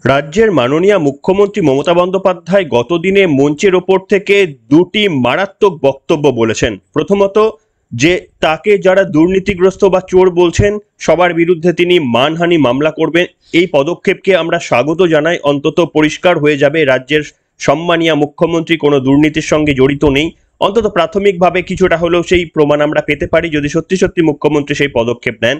রাজ্যের মাননীয় মুখ্যমন্ত্রী মমতা বন্দ্যোপাধ্যায় গতদিনে মঞ্চের ওপর থেকে দুটি মারাত্মক বক্তব্য বলেছেন। প্রথমত, যে তাকে যারা দুর্নীতিগ্রস্ত বা চোর বলছেন সবার বিরুদ্ধে তিনি মানহানি মামলা করবেন। এই পদক্ষেপকে আমরা স্বাগত জানাই। অন্তত পরিষ্কার হয়ে যাবে রাজ্যের সম্মানীয় মুখ্যমন্ত্রী কোনো দুর্নীতির সঙ্গে জড়িত নেই। অন্তত প্রাথমিকভাবে কিছুটা হলেও সেই প্রমাণ আমরা পেতে পারি যদি সত্যি সত্যি মুখ্যমন্ত্রী সেই পদক্ষেপ নেন।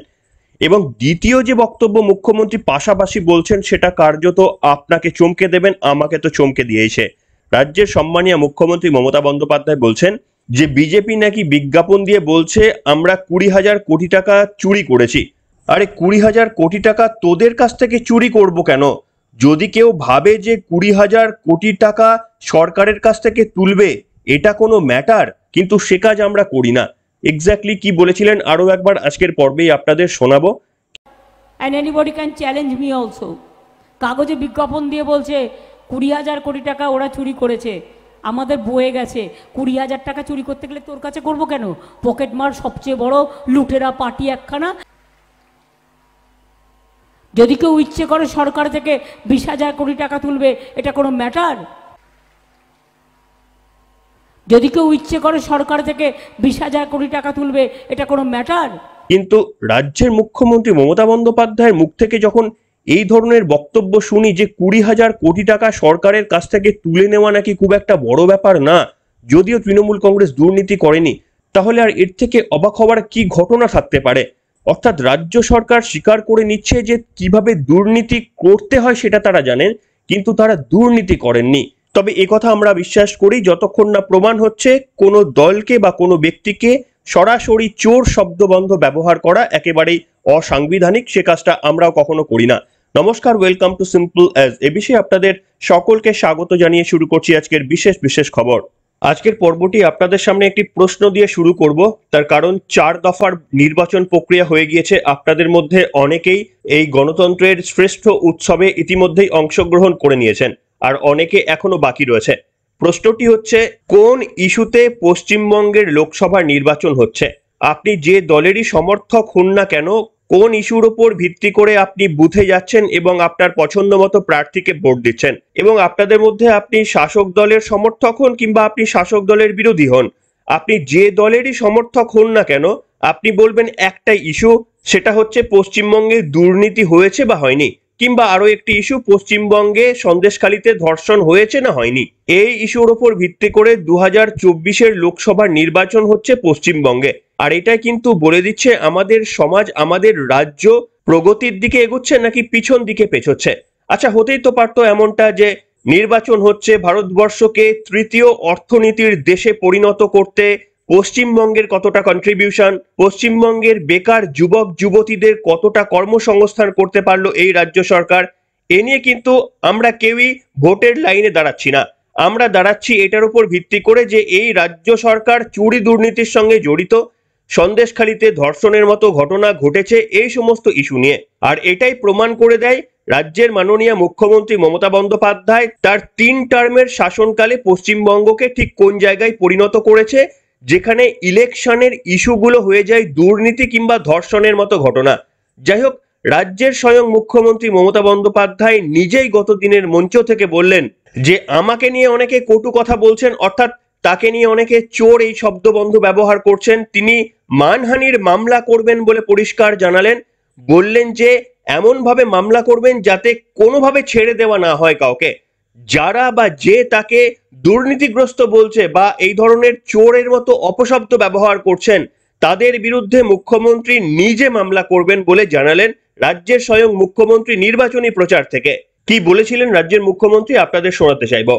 এবং দ্বিতীয় যে বক্তব্য মুখ্যমন্ত্রী পাশাপাশি বলছেন সেটা কার্যত আপনাকে চমকে দেবেন, আমাকে তো চমকে দিয়েছে। রাজ্যের সম্মানীয় মুখ্যমন্ত্রী মমতা বন্দ্যোপাধ্যায় বলছেন যে বিজেপি নাকি বিজ্ঞাপন দিয়ে বলছে আমরা 20,000 কোটি টাকা চুরি করেছি। আরে 20,000 কোটি টাকা তোদের কাছ থেকে চুরি করব কেন? যদি কেউ ভাবে যে 20,000 কোটি টাকা সরকারের কাছ থেকে তুলবে এটা কোনো ম্যাটার, কিন্তু সে কাজ আমরা করি না। এক্স্যাক্টলি কি বলেছিলেন আরো একবার আজকের পর্বেই আপনাদের শোনাবো। And anybody can challenge me also. কাগজে বিজ্ঞাপন দিয়ে বলছে 20,000 কোটি টাকা ওরা চুরি করেছে, আমাদের বয়ে গেছে। 20,000 টাকা চুরি করতে গেলে তোর কাছে করবো কেন? পকেটমার সবচেয়ে বড় লুটেরা পার্টি একখানা। যদি কেউ ইচ্ছে করে সরকার থেকে 20,000 কোটি টাকা তুলবে, এটা কোনো ম্যাটার? যদি কেউ ইচ্ছে করে সরকার থেকে 20,000 কোটি টাকা তুলবে, এটা কোনো ম্যাটার? কিন্তু রাজ্যের মুখ্যমন্ত্রী মমতা বন্দ্যোপাধ্যায়ের মুখ থেকে যখন এই ধরনের বক্তব্য শুনি যে 20,000 কোটি টাকা সরকারের কাছ থেকে তুলে নেওয়া নাকি খুব একটা বড় ব্যাপার না, যদিও তৃণমূল কংগ্রেস দুর্নীতি করেনি, তাহলে আর এর থেকে অবাক হওয়ার কি ঘটনা থাকতে পারে? অর্থাৎ রাজ্য সরকার স্বীকার করে নিচ্ছে যে কিভাবে দুর্নীতি করতে হয় সেটা তারা জানেন, কিন্তু তারা দুর্নীতি করেননি। তবে একথা আমরা বিশ্বাস করি যতক্ষণ না প্রমাণ হচ্ছে কোনো দলকে বা কোনো ব্যক্তিকে সরাসরি চোর শব্দবন্ধ ব্যবহার করা একেবারেই অসাংবিধানিক, সে কাজটা আমরাও কখনো করি না। নমস্কার, welcome to simple as ABC. আপনাদের সকলকে স্বাগত জানিয়ে শুরু করছি আজকের বিশেষ খবর। আজকের পর্বটি আপনাদের সামনে একটি প্রশ্ন দিয়ে শুরু করব, তার কারণ 4 দফার নির্বাচন প্রক্রিয়া হয়ে গিয়েছে। আপনাদের মধ্যে অনেকেই এই গণতন্ত্রের শ্রেষ্ঠ উৎসবে ইতিমধ্যেই অংশগ্রহণ করে নিয়েছেন, আর অনেকে এখনো বাকি রয়েছে। প্রশ্নটি হচ্ছে, কোন ইস্যুতে পশ্চিমবঙ্গের লোকসভা নির্বাচন হচ্ছে? আপনি যে দলেরই সমর্থক হন না কেন, কোন ইস্যুর উপর ভিত্তি করে আপনি বুথে যাচ্ছেন এবং আপনার পছন্দ মতো প্রার্থীকে ভোট দিচ্ছেন, এবং আপনাদের মধ্যে আপনি শাসক দলের সমর্থক হন কিংবা আপনি শাসক দলের বিরোধী হন, আপনি যে দলেরই সমর্থক হন না কেন আপনি বলবেন একটাই ইস্যু, সেটা হচ্ছে পশ্চিমবঙ্গে দুর্নীতি হয়েছে বা হয়নি, কিংবা আরো একটি ইস্যু পশ্চিমবঙ্গে সন্দেশখালীতে ধর্ষণ হয়েছে না হয়নি। এই ইস্যুর উপর ভিত্তি করে 2024-এর লোকসভার নির্বাচন হচ্ছে পশ্চিমবঙ্গে। আর এটা কিন্তু বলে দিচ্ছে আমাদের সমাজ, আমাদের রাজ্য প্রগতির দিকে এগোচ্ছে নাকি পিছন দিকে পেছোচ্ছে। আচ্ছা, হতেই তো পারতো এমনটা যে নির্বাচন হচ্ছে ভারতবর্ষকে তৃতীয় অর্থনীতির দেশে পরিণত করতে পশ্চিমবঙ্গের কতটা কন্ট্রিবিউশন, পশ্চিমবঙ্গের বেকার যুবক যুবতীদের কতটা কর্মসংস্থান করতে পারলো এই রাজ্য সরকার, এ নিয়ে কিন্তু আমরা কেউই ভোটের লাইনে দাঁড়াচ্ছি না। আমরা দাঁড়াচ্ছি এটার উপর ভিত্তি করে যে এই রাজ্য সরকার চুরি দুর্নীতির সঙ্গে জড়িত, সন্দেশখালীতে ধর্ষণের মতো ঘটনা ঘটেছে, এই সমস্ত ইস্যু নিয়ে। আর এটাই প্রমাণ করে দেয় রাজ্যের মাননীয় মুখ্যমন্ত্রী মমতা বন্দ্যোপাধ্যায় তার 3 টার্মের শাসনকালে পশ্চিমবঙ্গকে ঠিক কোন জায়গায় পরিণত করেছে, যেখানে ইলেকশনের ইস্যুগুলো হয়ে যায় দুর্নীতি কিংবা ধর্ষণের মতো ঘটনা। যাই হোক, রাজ্যের স্বয়ং মুখ্যমন্ত্রী মমতা বন্দ্যোপাধ্যায় নিজেই গত দিনের মঞ্চ থেকে বললেন যে আমাকে নিয়ে অনেকে কটু কথা বলছেন, অর্থাৎ তাকে নিয়ে অনেকে চোর এই শব্দবন্ধ ব্যবহার করছেন। তিনি মানহানির মামলা করবেন বলে পরিষ্কার জানালেন। বললেন যে এমন ভাবে মামলা করবেন যাতে কোনোভাবে ছেড়ে দেওয়া না হয় কাউকে। যারা বা যে তাকে দুর্নীতিগ্রস্ত বলছে বা এই ধরনের চোরের মতো অপশব্দ ব্যবহার করছেন, তাদের বিরুদ্ধে মুখ্যমন্ত্রী নিজে মামলা করবেন বলে জানালেন রাজ্যের স্বয়ং মুখ্যমন্ত্রী নির্বাচনী প্রচার থেকে। কি বলেছিলেন রাজ্যের মুখ্যমন্ত্রী আপনাদের শোনাতে চাইব।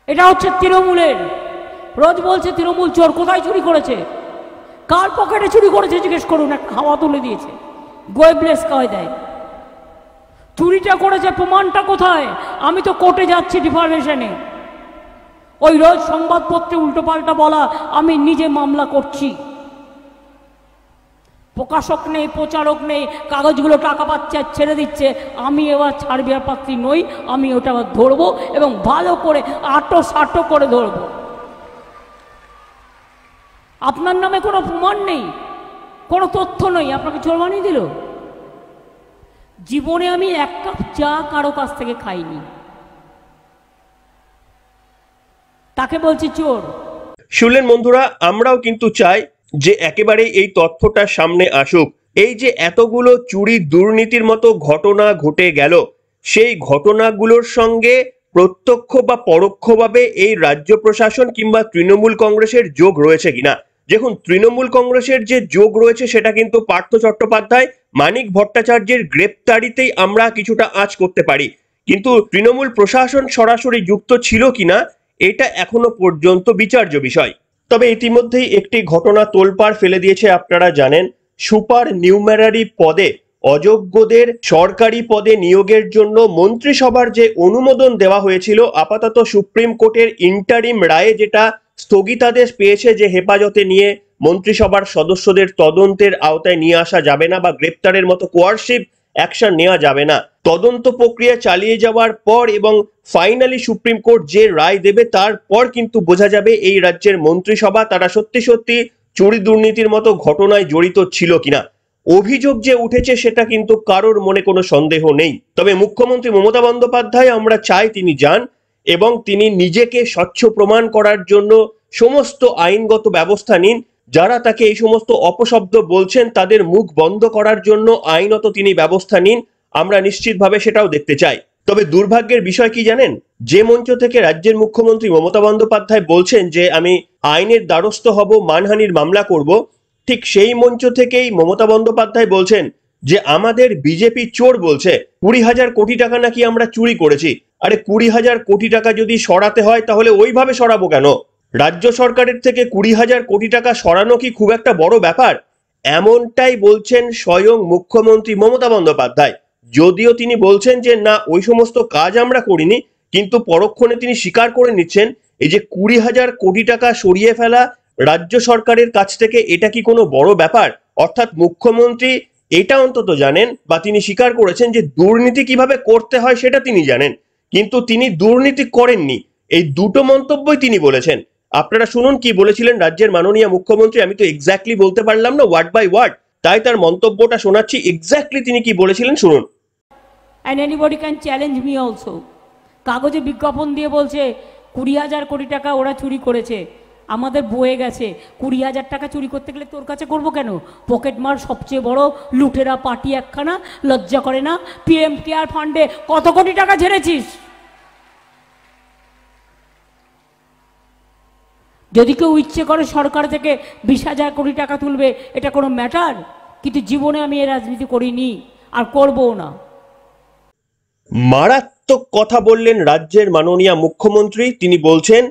এটা হচ্ছে তৃণমূলের, রোজ বলছে তৃণমূল চোর। কোথায় চুরি করেছে? কার পকেটে চুরি করেছে জিজ্ঞেস করুন, একটা হাওয়া তুলে দিয়েছে, গোয়েবলেস কয় দেয়। চুরিটা করেছে, প্রমাণটা কোথায়? আমি তো কোর্টে যাচ্ছি ডিফার্মেশনে, ওই রোজ সংবাদপত্রে উল্টোপাল্টা বলা, আমি নিজে মামলা করছি। প্রকাশক নেই, প্রচারক নেই, কাগজগুলো টাকা পাচ্ছে আর ছেড়ে দিচ্ছে। আমি এবার ছাড়বিয়ার পাত্রী নই, আমি ওটা ধরবো এবং ভালো করে আটো করে ধরবো। আপনার নামে কোনো প্রমাণ নেই, কোনো তথ্য নেই, আপনাকে চোর বানিয়ে দিল। জীবনে আমি এক কাপ চা কারো কাছ থেকে খাইনি, তাকে বলছি চোর। শুনলেন বন্ধুরা, আমরাও কিন্তু চাই যে একেবারে এই তথ্যটা সামনে আসুক। এই যে এতগুলো চুরি দুর্নীতির মতো ঘটনা ঘটে গেল, সেই ঘটনাগুলোর সঙ্গে প্রত্যক্ষ বা পরোক্ষভাবে এই রাজ্য প্রশাসন কিংবা তৃণমূল কংগ্রেসের যোগ রয়েছে কিনা। দেখুন, তৃণমূল কংগ্রেসের যে যোগ রয়েছে সেটা কিন্তু পার্থ চট্টোপাধ্যায়, মানিক ভট্টাচার্যের গ্রেপ্তারিতেই আমরা কিছুটা আঁচ করতে পারি, কিন্তু তৃণমূল প্রশাসন সরাসরি যুক্ত ছিল কিনা এটা এখনো পর্যন্ত বিচার্য বিষয়। তবে ইতিমধ্যেই একটি ঘটনা তোলপাড় ফেলে দিয়েছে। আপনারা জানেন, সুপার নিউমেরারি পদে অযোগ্যদের সরকারি পদে নিয়োগের জন্য মন্ত্রিসভার যে অনুমোদন দেওয়া হয়েছিল, আপাতত সুপ্রিম কোর্টের ইন্টারিম রায়ে যেটা স্থগিতাদেশ পেয়েছে যে হেফাজতে নিয়ে মন্ত্রিসভার সদস্যদের তদন্তের আওতায় নিয়ে আসা যাবে না বা গ্রেপ্তারের মতো কোয়ারশিভ অ্যাকশন নেওয়া যাবে না। তদন্ত প্রক্রিয়া চালিয়ে যাওয়ার পর এবং ফাইনালি সুপ্রিম কোর্ট যে রায় দেবে তারপর কিন্তু বোঝা যাবে এই রাজ্যের মন্ত্রিসভা তারা সত্যি সত্যি চুরি দুর্নীতির মতো ঘটনায় জড়িত ছিল কিনা। অভিযোগ যে উঠেছে সেটা কিন্তু কারোর মনে কোনো সন্দেহ নেই। তবে মুখ্যমন্ত্রী মমতা বন্দ্যোপাধ্যায় আমরা চাই তিনি যান এবং তিনি নিজেকে স্বচ্ছ প্রমাণ করার জন্য সমস্ত আইনগত ব্যবস্থা নিন। যারা তাকে এই সমস্ত অপশব্দ বলছেন তাদের মুখ বন্ধ করার জন্য আইনত তিনি ব্যবস্থা নিন। আমরা নিশ্চিতভাবে সেটাও দেখতে চাই। তবে দুর্ভাগ্যের বিষয় কি জানেন, যে মঞ্চ থেকে রাজ্যের মুখ্যমন্ত্রী মমতা বন্দ্যোপাধ্যায় বলছেন যে আমি আইনের দ্বারস্থ হব, মানহানির মামলা করব, ঠিক সেই মঞ্চ থেকেই মমতা বন্দ্যোপাধ্যায় বলছেন যে আমাদের বিজেপি চোর বলছে, 20,000 কোটি টাকা নাকি আমরা চুরি করেছি। আরে 20,000 কোটি টাকা যদি সরাতে হয় তাহলে ওইভাবে সরাবো কেন? রাজ্য সরকারের থেকে 20,000 কোটি টাকা সরানো কি খুব একটা বড় ব্যাপার? এমনটাই বলছেন স্বয়ং মুখ্যমন্ত্রী মমতা বন্দ্যোপাধ্যায়। যদিও তিনি বলছেন যে না, ওই সমস্ত কাজ আমরা করিনি, কিন্তু পরক্ষণে তিনি স্বীকার করে নিচ্ছেন এই যে 20,000 কোটি টাকা সরিয়ে ফেলা রাজ্য সরকারের কাছ থেকে, এটা কি কোনো বড় ব্যাপার? অর্থাৎ মুখ্যমন্ত্রী এটা অন্তত জানেন বা তিনি স্বীকার করেছেন যে দুর্নীতি কিভাবে করতে হয় সেটা তিনি জানেন, কিন্তু তিনি দুর্নীতি করেননি। এই দুটো মন্তব্যই তিনি বলেছেন। আপনারা শুনুন কি বলেছিলেন রাজ্যের মাননীয় মুখ্যমন্ত্রী। আমি তো এক্স্যাক্টলি বলতে পারলাম না ওয়ার্ড বাই ওয়ার্ড, তাই তার মন্তব্যটা শোনাচ্ছি। এক্স্যাক্টলি তিনি কি বলেছিলেন শুনুন। And anybody can challenge me also. কাগজে বিজ্ঞাপন দিয়ে বলছে 20,000 কোটি টাকা ওরা চুরি করেছে, আমাদের বয়ে গেছে। 20,000 টাকা চুরি করতে গেলে তোর কাছে করবো কেন? পকেটমার সবচেয়ে বড় লুটেরা পার্টি একখানা, লজ্জা করে না? পিএম কেয়ার ফান্ডে কত কোটি টাকা ঝেড়েছিস? যদি কেউ ইচ্ছে করে সরকার থেকে 20,000 কোটি টাকা তুলবে, এটা কোনো ম্যাটার? কিন্তু জীবনে আমি এ রাজনীতি করিনি আর করবো না। মারাত্মক কথা বললেন রাজ্যের মাননীয় মুখ্যমন্ত্রী। তিনি বলছেন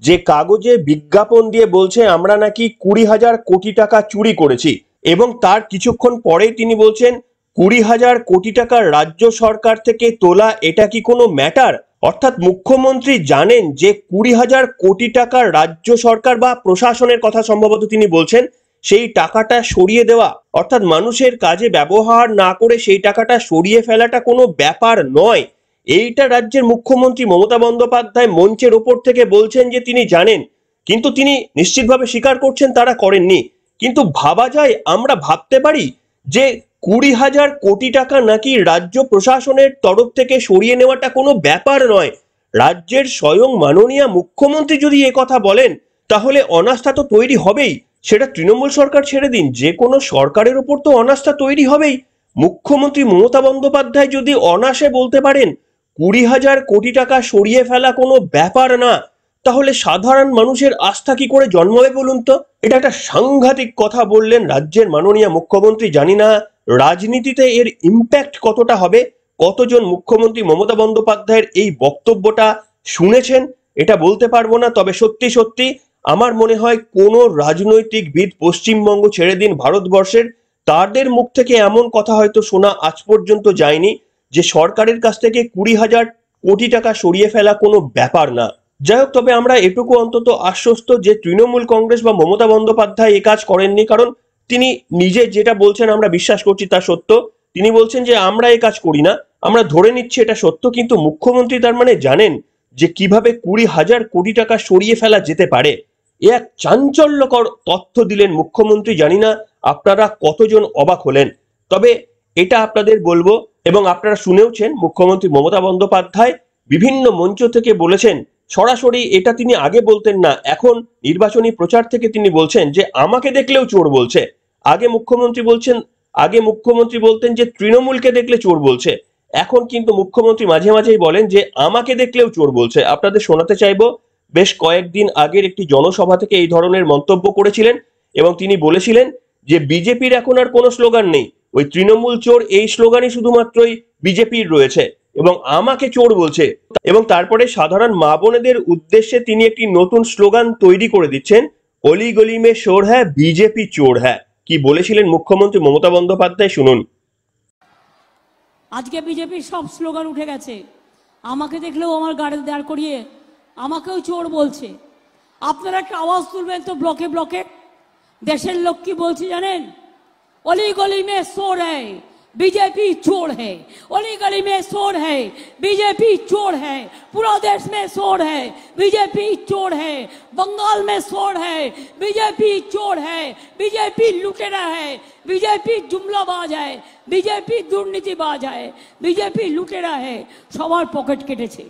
যে কাগজে বিজ্ঞাপন দিয়ে বলছে আমরা নাকি 20,000 কোটি টাকা চুরি করেছি, এবং তার কিছুক্ষণ পরেই তিনি বলছেন 20,000 কোটি টাকা রাজ্য সরকার থেকে তোলা এটা কি কোনো ম্যাটার? অর্থাৎ মুখ্যমন্ত্রী জানেন যে 20,000 কোটি টাকা রাজ্য সরকার বা প্রশাসনের কথা সম্ভবত তিনি বলছেন, সেই টাকাটা সরিয়ে দেওয়া অর্থাৎ মানুষের কাজে ব্যবহার না করে সেই টাকাটা সরিয়ে ফেলাটা কোনো ব্যাপার নয়। এইটা রাজ্যের মুখ্যমন্ত্রী মমতা বন্দ্যোপাধ্যায় মঞ্চের ওপর থেকে বলছেন যে তিনি জানেন, কিন্তু তিনি নিশ্চিতভাবে স্বীকার করছেন তারা করেননি। কিন্তু ভাবা যায়, আমরা ভাবতে পারি যে 20,000 কোটি টাকা নাকি রাজ্য প্রশাসনের তরফ থেকে সরিয়ে নেওয়াটা কোনো ব্যাপার নয়। রাজ্যের স্বয়ং মাননীয় মুখ্যমন্ত্রী যদি এ কথা বলেন তাহলে অনাস্থা তো তৈরি হবেই। সেটা তৃণমূল সরকার ছেড়ে দিন, যে কোনো সরকারের উপর তো অনাস্থা তৈরি হবেই। মুখ্যমন্ত্রী মমতা বন্দ্যোপাধ্যায় যদি অনায়াসে বলতে পারেন 20,000 কোটি টাকা সরিয়ে ফেলা কোনো ব্যাপার না, তাহলে সাধারণ মানুষের আস্থা কি করে জন্মাবে বলুন তো? এটা একটা সাংঘাতিক কথা বললেন রাজ্যের মাননীয় মুখ্যমন্ত্রী। জানি না রাজনীতিতে এর ইম্প্যাক্ট কতটা হবে, কতজন মুখ্যমন্ত্রী মমতা বন্দ্যোপাধ্যায়ের এই বক্তব্যটা শুনেছেন এটা বলতে পারবো না। তবে সত্যি সত্যি আমার মনে হয় কোনো রাজনৈতিকবিদ পশ্চিমবঙ্গ ছেড়ে দিন ভারতবর্ষের, তাদের মুখ থেকে এমন কথা হয়তো শোনা আজ পর্যন্ত যায়নি যে সরকারের কাছ থেকে 20,000 কোটি টাকা সরিয়ে ফেলা কোনো ব্যাপার না। যাই হোক, তবে আমরা এটুকু অন্তত আশ্বস্ত যে তৃণমূল কংগ্রেস বা মমতা বন্দ্যোপাধ্যায় এ কাজ করেননি, কারণ তিনি নিজে যেটা বলছেন আমরা বিশ্বাস করছি তা সত্য। তিনি বলছেন যে আমরা এ কাজ করি না, আমরা ধরে নিচ্ছি এটা সত্য, কিন্তু মুখ্যমন্ত্রী তার মানে জানেন যে কিভাবে 20,000 কোটি টাকা সরিয়ে ফেলা যেতে পারে। এ এক চাঞ্চল্যকর তথ্য দিলেন মুখ্যমন্ত্রী। জানি না আপনারা কতজন অবাক হলেন। তবে এটা আপনাদের বলবো। এবং আপনারা শুনেওছেন মুখ্যমন্ত্রী মমতা বন্দ্যোপাধ্যায় বিভিন্ন মঞ্চ থেকে বলেছেন, সরাসরি এটা তিনি আগে বলতেন না, এখন নির্বাচনী প্রচার থেকে তিনি বলছেন যে আমাকে দেখলেও চোর বলছে। আগে মুখ্যমন্ত্রী বলতেন যে তৃণমূলকে দেখলে চোর বলছে, এখন কিন্তু মুখ্যমন্ত্রী মাঝে মাঝেই বলেন যে আমাকে দেখলেও চোর বলছে। আপনাদের শোনাতে চাইবো, বেশ কয়েকদিন আগের একটি জনসভা থেকে এই ধরনের মন্তব্য করেছিলেন এবং তিনি বলেছিলেন যে বিজেপির এখন আর কোনো স্লোগান নেই, ওই তৃণমূল চোর এই স্লোগানই শুধুমাত্রই বিজেপির রয়েছে এবং আমাকে চোর বলছে। এবং তারপরে সাধারণ মা বোনেদের উদ্দেশ্যে তিনি একটি নতুন স্লোগান তৈরি করে দিচ্ছেন, অলি গলি মে শোর হ্যায় বিজেপি চোর হ্যায়। কি বলেছিলেন মুখ্যমন্ত্রী মমতা বন্দ্যোপাধ্যায়, শুনুন। আজকে বিজেপির সব স্লোগান উঠে গেছে, আমাকে দেখলেও আমার গাড়ি দাঁড় করিয়ে আমাকেও চোর বলছে। আপনারা একটা আওয়াজ তুলবেন তো ব্লকে ব্লকে, দেশের লোক কি বলছে জানেন? অলি গলি মে চোর হ্যায় बीजेपी चोर है, अली गली में चोर है, बीजेपी चोर है, पूरा देश में चोर है, बीजेपी चोर है, बंगाल में चोर है, बीजेपी चोर है, बीजेपी लुटेरा है, बीजेपी जुमलाबाज है, बीजेपी दुर्नीतिबाज है, बीजेपी लुटेरा है, सवार पॉकेट केटेছে।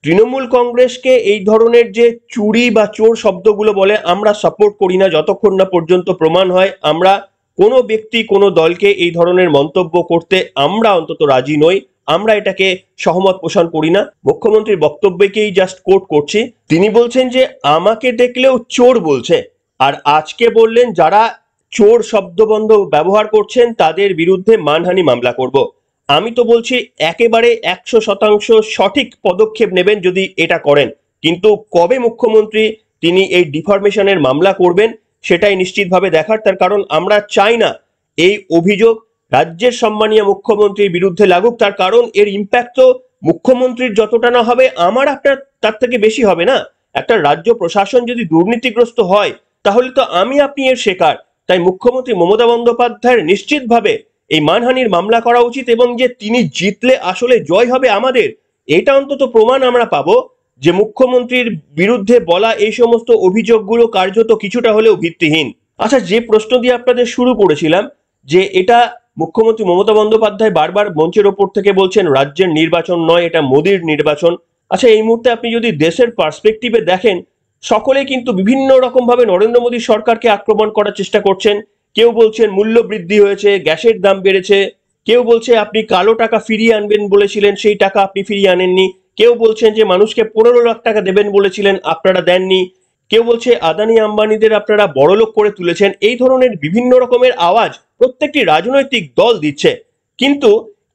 তৃণমূল কংগ্রেসকে এই ধরনের যে চুরি বা চোর শব্দগুলো বলে আমরা সাপোর্ট করি না, যতক্ষণ না পর্যন্ত প্রমাণ হয়। আমরা কোনো ব্যক্তি কোনো দলকে এই ধরনের মন্তব্য করতে আমরা অন্তত রাজি নই, আমরা এটাকে সহমত পোষণ করি না। মুখ্যমন্ত্রীর বক্তব্যকেই জাস্ট কোট করছি, তিনি বলছেন যে আমাকে দেখলেও চোর বলছে, আর আজকে বললেন যারা চোর শব্দবন্ধ ব্যবহার করছেন তাদের বিরুদ্ধে মানহানি মামলা করব। আমি তো বলছি একেবারে 100% সঠিক পদক্ষেপ নেবেন যদি এটা করেন, কিন্তু কবে মুখ্যমন্ত্রী তিনি এই ডিফরমেশনের মামলা করবেন সেটাই নিশ্চিতভাবে দেখার। তার কারণ আমরা চাই না এই অভিযোগ রাজ্যের সম্মানীয় মুখ্যমন্ত্রীর বিরুদ্ধে লাগুক, তার কারণ এর ইম্প্যাক্ট তো মুখ্যমন্ত্রীর যতটা না হবে আমার আপনার তার থেকে বেশি হবে না। একটা রাজ্য প্রশাসন যদি দুর্নীতিগ্রস্ত হয় তাহলে তো আমি আপনি এর শিকার। তাই মুখ্যমন্ত্রী মমতা বন্দ্যোপাধ্যায়ের নিশ্চিতভাবে এই মানহানির মামলা করা উচিত, এবং যে তিনি জিতলে আসলে জয় হবে আমাদের, এটা অন্তত প্রমাণ আমরা পাবো যে মুখ্যমন্ত্রীর বিরুদ্ধে বলা এই সমস্ত অভিযোগগুলো কার্যত কিছুটা হলেও ভিত্তিহীন। আচ্ছা, যে প্রশ্ন দিয়ে আপনাদের শুরু করেছিলাম যে এটা মুখ্যমন্ত্রী মমতা বন্দ্যোপাধ্যায় বারবার মঞ্চের ওপর থেকে বলছেন রাজ্যের নির্বাচন নয়, এটা মোদির নির্বাচন। আচ্ছা, এই মুহূর্তে আপনি যদি দেশের পার্সপেক্টিভে দেখেন, সকলে কিন্তু বিভিন্ন রকম ভাবে নরেন্দ্র মোদী সরকারকে আক্রমণ করার চেষ্টা করছেন। কেউ বলছেন মূল্য বৃদ্ধি হয়েছে, গ্যাসের দাম বেড়েছে, কেউ বলছে আপনি কালো টাকা ফিরিয়ে আনবেন বলেছিলেন, সেই টাকা আপনি ফিরিয়ে আনেননি, কেউ বলছেন যে মানুষকে 15 লাখ টাকা দেবেন বলেছিলেন, আপনারা দেননি, কেউ বলছে আদানি আম্বানিদের আপনারা বড়লোক করে তুলেছেন। এই ধরনের বিভিন্ন রকমের আওয়াজ প্রত্যেকটি রাজনৈতিক দল দিচ্ছে, কিন্তু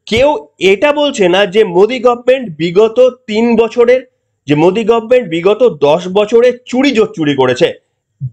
কেউ এটা বলছে না যে মোদি গভর্নমেন্ট বিগত 3 বছরের, যে মোদি গভর্নমেন্ট বিগত 10 বছরে চুরি করেছে,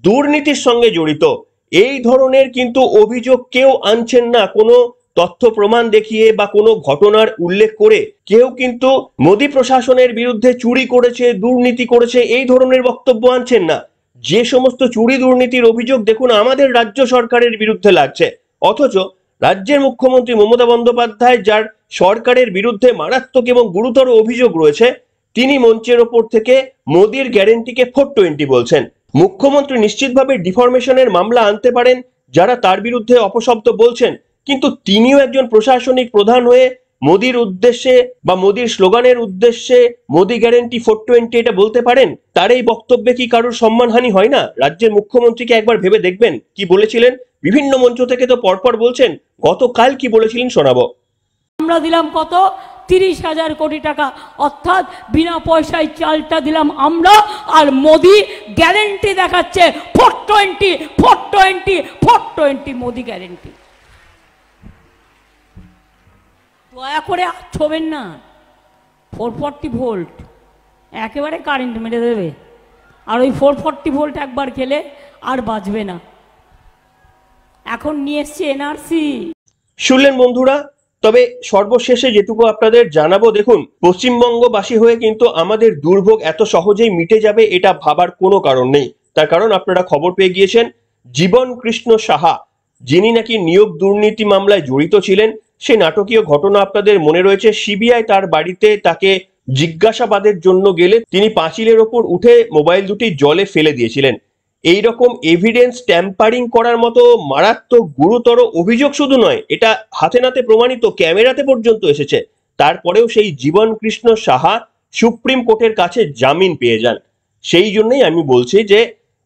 দুর্নীতির সঙ্গে জড়িত। এই ধরনের কিন্তু অভিযোগ কেউ আনছেন না, কোনো তথ্য প্রমাণ দেখিয়ে বা কোনো ঘটনার উল্লেখ করে কেউ কিন্তু মোদী প্রশাসনের বিরুদ্ধে চুরি করেছে, দুর্নীতি করেছে এই ধরনের বক্তব্য আনছেন না। যে সমস্ত চুরি দুর্নীতির অভিযোগ দেখুন আমাদের রাজ্য সরকারের বিরুদ্ধে লাগছে, অথচ রাজ্যের মুখ্যমন্ত্রী মমতা বন্দ্যোপাধ্যায়, যার সরকারের বিরুদ্ধে মারাত্মক এবং গুরুতর অভিযোগ রয়েছে, তিনি মঞ্চের ওপর থেকে মোদির গ্যারেন্টিকে 420 বলছেন। মুখ্যমন্ত্রী নিশ্চিতভাবে ডিফরমেশনের মামলা আনতে পারেন যারা তার বিরুদ্ধে অপশব্দ বলছেন, কিন্তু তিনিও একজন প্রশাসনিক প্রধান হয়ে মোদির উদ্দেশ্যে বা মোদির স্লোগানের উদ্দেশ্যে মোদি গ্যারেন্টি 420 এটা বলতে পারেন? তার এই বক্তব্যে কি কারোর সম্মানহানি হয় না? রাজ্যের মুখ্যমন্ত্রীকে একবার ভেবে দেখবেন কি বলেছিলেন, বিভিন্ন মঞ্চ থেকে তো পরপর বলছেন, গতকাল কি বলেছিলেন শোনাবো। আমরা দিলাম কত? 30,000 কোটি টাকা, অর্থাৎ বিনা পয়সায় চালটা দিলাম আমরা, আর মোদি গ্যারেন্টি দেখাচ্ছে 420 মোদি গ্যারেন্টি। দয়া করে আর ছোবেন না, 440 ভোল্ট একেবারে কারেন্ট মেরে দেবে, আর ওই 440 ভোল্ট একবার খেলে আর বাঁচবে না। এখন নিয়ে এসছে এনআরসি। শুনলেন বন্ধুরা, তবে সর্বশেষে যেটুকু আপনাদের জানাবো, দেখুন পশ্চিমবঙ্গবাসী হয়ে কিন্তু আমাদের দুর্ভোগ এত সহজেই মিটে যাবে এটা ভাবার কোনো কারণ নেই। তার কারণ আপনারা খবর পেয়ে গিয়েছেন, জীবন কৃষ্ণ সাহা, যিনি নাকি নিয়োগ দুর্নীতি মামলায় জড়িত ছিলেন, সেই নাটকীয় ঘটনা আপনাদের মনে রয়েছে। সিবিআই তার বাড়িতে তাকে জিজ্ঞাসাবাদের জন্য গেলে তিনি পাঁচিলের ওপর উঠে মোবাইল দুটি জলে ফেলে দিয়েছিলেন। এই রকম এভিডেন্স ট্যাম্পারিং করার মতো মারাত্মক গুরুতর অভিযোগ শুধু নয়, এটা হাতে নাতে প্রমাণিত, ক্যামেরাতে পর্যন্ত এসেছে। তারপরেও সেই জীবন কৃষ্ণ সাহা সুপ্রিম কোর্টের কাছে জামিন পেয়ে যান। সেই জন্যই আমি বলছি যে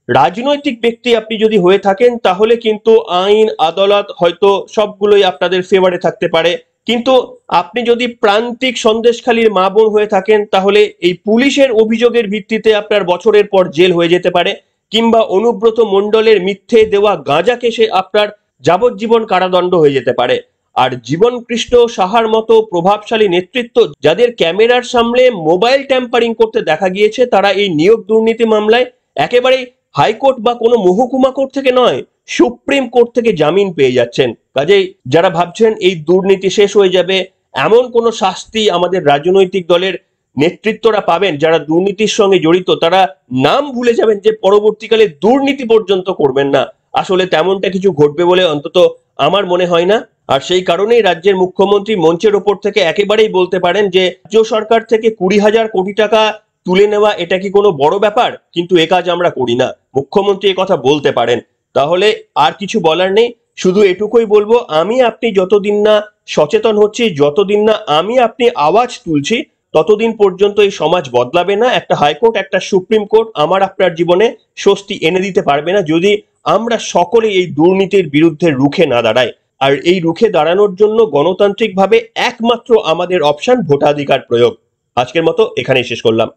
রাজনৈতিক ব্যক্তি আপনি যদি হয়ে থাকেন তাহলে কিন্তু আইন আদালত হয়তো সবগুলোই আপনাদের ফেভারে থাকতে পারে, কিন্তু আপনি যদি প্রান্তিক সন্দেশখালীর মা বোন হয়ে থাকেন তাহলে এই পুলিশের অভিযোগের ভিত্তিতে আপনার বছরের পর জেল হয়ে যেতে পারে, কিংবা অনুব্রত মণ্ডলের মিথ্যে দেওয়া গাঁজা কেসে আপনার যাবজ্জীবন কারাদণ্ড হয়ে যেতে পারে। আর জীবন কৃষ্ণ সাহার মতো প্রভাবশালী নেতৃত্ব যাদের ক্যামেরার সামনে মোবাইল ট্যাম্পারিং করতে দেখা গিয়েছে, তারা এই নিয়োগ দুর্নীতি মামলায় একেবারেই হাইকোর্ট বা কোনো মহকুমা কোর্ট থেকে নয়, সুপ্রিম কোর্ট থেকে জামিন পেয়ে যাচ্ছেন। কাজেই যারা ভাবছেন এই দুর্নীতি শেষ হয়ে যাবে, এমন কোনো শাস্তি আমাদের রাজনৈতিক দলের নেতৃত্বরা পাবেন যারা দুর্নীতির সঙ্গে জড়িত, তারা নাম ভুলে যাবেন যে পরবর্তীকালে দুর্নীতি পর্যন্ত করবেন না। আসলে তেমনটা কিছু ঘটবে বলে অন্তত আমার মনে হয় না। আর সেই কারণেই রাজ্যের মুখ্যমন্ত্রী মঞ্চের ওপর থেকে একেবারেই বলতে পারেন যে রাজ্য সরকার থেকে 20,000 কোটি টাকা তুলে নেওয়া এটা কি কোনো বড় ব্যাপার, কিন্তু এ কাজ আমরা করি না। মুখ্যমন্ত্রী এ কথা বলতে পারেন। তাহলে আর কিছু বলার নেই, শুধু এটুকুই বলবো, আমি আপনি যতদিন না সচেতন হচ্ছি, যতদিন না আমি আপনি আওয়াজ তুলছি, ততদিন পর্যন্ত এই সমাজ বদলাবে না। একটা হাইকোর্ট, একটা সুপ্রিম কোর্ট আমার আপনার জীবনে স্বস্তি এনে দিতে পারবে না যদি আমরা সকলে এই দুর্নীতির বিরুদ্ধে রুখে না দাঁড়াই। আর এই রুখে দাঁড়ানোর জন্য গণতান্ত্রিকভাবে একমাত্র আমাদের অপশন ভোটাধিকার প্রয়োগ। আজকের মতো এখানেই শেষ করলাম।